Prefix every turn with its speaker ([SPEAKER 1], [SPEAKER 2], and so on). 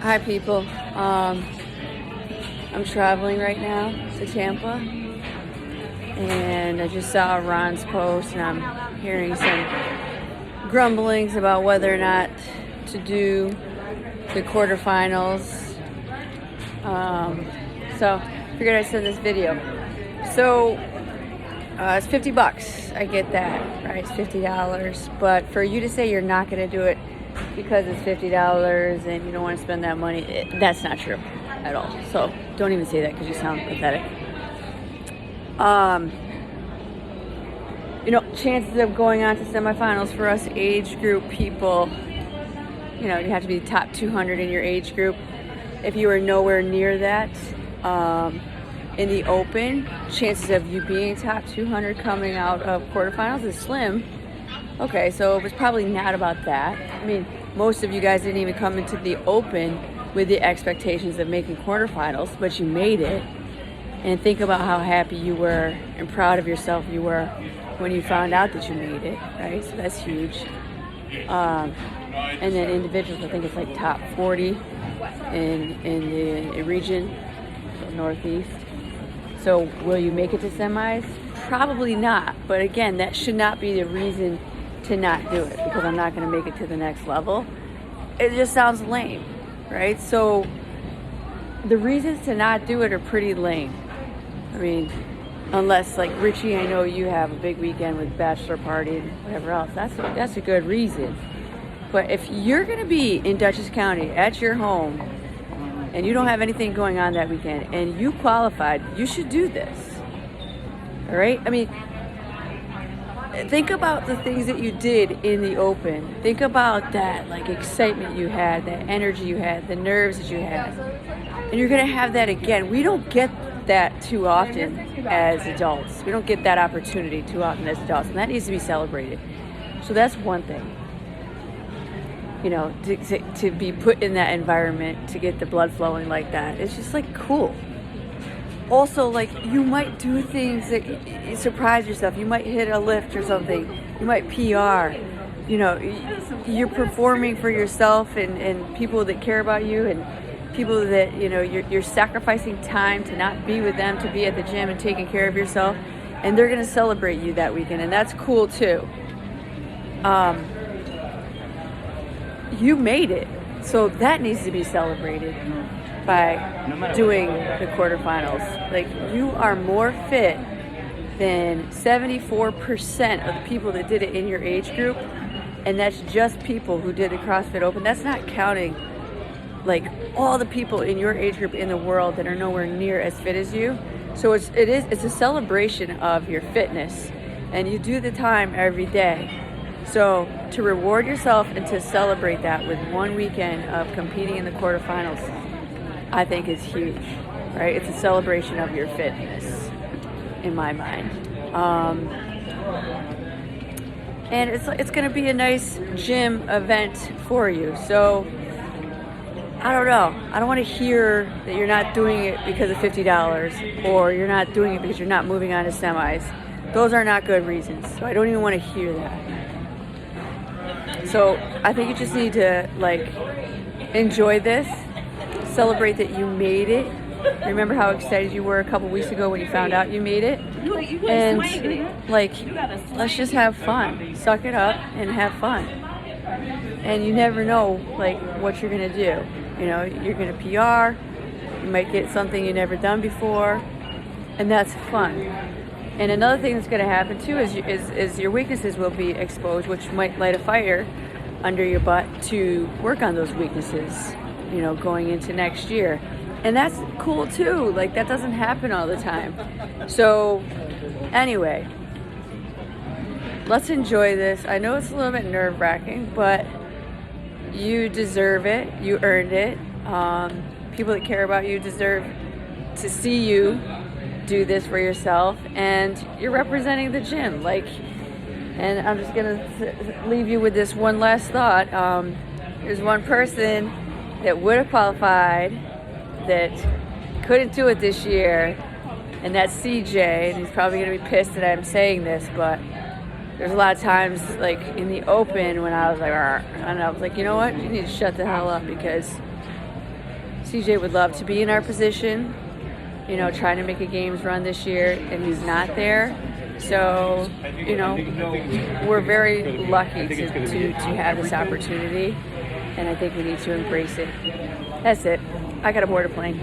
[SPEAKER 1] Hi, people. I'm traveling right now to Tampa, and I just saw Ron's post, and I'm hearing some grumblings about whether or not to do the quarterfinals. So I figured I'd send this video. So it's $50. I get that, right? It's $50. But for you to say you're not going to do it because it's $50 and you don't want to spend that money, that's not true at all. So don't even say that because you sound pathetic. Chances of going on to semifinals for us age group people, you have to be top 200 in your age group. If you are nowhere near that, in the open, chances of you being top 200 coming out of quarterfinals is slim. Okay, so it was probably not about that. I mean, most of you guys didn't even come into the open with the expectations of making quarterfinals, but you made it. And think about how happy you were and proud of yourself you were when you found out that you made it, right? So that's huge. And then individuals, I think it's like top 40 in the region, so Northeast. So will you make it to semis? Probably not. But again, that should not be the reason to not do it, because I'm not going to make it to the next level. It just sounds lame, right? So the reasons to not do it are pretty lame. I mean, unless like Richie, I know you have a big weekend with bachelor party and whatever else. That's a good reason. But if you're going to be in Dutchess County at your home and you don't have anything going on that weekend and you qualified, you should do this. All right? I mean, think about the things that you did in the open. Think about that like excitement you had, that energy you had, the nerves that you had. And you're going to have that again. We don't get that too often as adults. We don't get that opportunity too often as adults, and that needs to be celebrated. So that's one thing. To be put in that environment, to get the blood flowing like that, it's just like cool. Also, like, you might do things that you surprise yourself. You might hit a lift or something. You might PR. You're performing for yourself and people that care about you, and people that, you're sacrificing time to not be with them, to be at the gym and taking care of yourself. And they're going to celebrate you that weekend, and that's cool too. You made it, so that needs to be celebrated by doing the quarterfinals. Like, you are more fit than 74% of the people that did it in your age group, and that's just people who did the CrossFit Open. That's not counting like all the people in your age group in the world that are nowhere near as fit as you. So it's a celebration of your fitness, and you do the time every day. So to reward yourself and to celebrate that with one weekend of competing in the quarterfinals, I think is huge, right? It's a celebration of your fitness, in my mind. And it's going to be a nice gym event for you. So I don't know. I don't want to hear that you're not doing it because of $50 or you're not doing it because you're not moving on to semis. Those are not good reasons. So I don't even want to hear that. So I think you just need to enjoy this, celebrate that you made it. Remember how excited you were a couple weeks ago when you found out you made it, and let's just have fun. Suck it up and have fun. And you never know what you're gonna do. You're gonna PR. You might get something you've never done before, and that's fun. And another thing that's going to happen too is your weaknesses will be exposed, which might light a fire under your butt to work on those weaknesses, going into next year. And that's cool too. That doesn't happen all the time. So anyway, let's enjoy this. I know it's a little bit nerve-wracking, but you deserve it. You earned it. People that care about you deserve to see you do this for yourself, and you're representing the gym. And I'm just gonna leave you with this one last thought. There's one person that would have qualified that couldn't do it this year, and that's CJ. And he's probably gonna be pissed that I'm saying this, but there's a lot of times in the open when I was and I was like, you know what, you need to shut the hell up, because CJ would love to be in our position, you know, trying to make a games run this year, and he's not there. So, you know, we're very lucky to have this opportunity, and I think we need to embrace it. That's it. I got to board a plane.